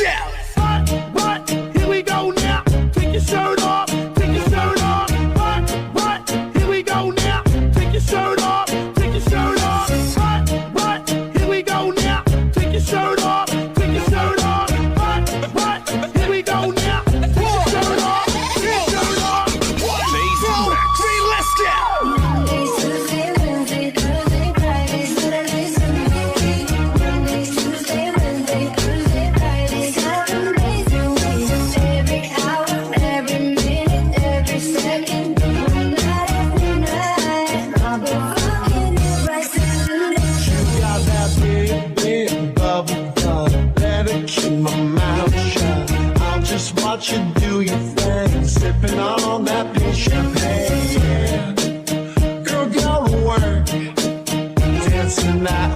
step. What? Here we go now. Take your shirt off. Take your shirt off. What? Here we go now. Take your shirt off. Take your shirt off. What? Here we go now. Take your shirt off. Take your shirt off. What? Here we go now. Take your shirt off. Take your shirt off. 1, 2, 3, let's go. Monday, Tuesday, Wednesday, Thursday, Friday, Saturday, Sunday. Monday, Tuesday, Wednesday, Thursday, Friday, 7 days a week. Every hour, every minute, every second, every night, every night. I'll be fucking you right till the next. You got that big bubble gum. Better keep my mouth shut. I'll just watch you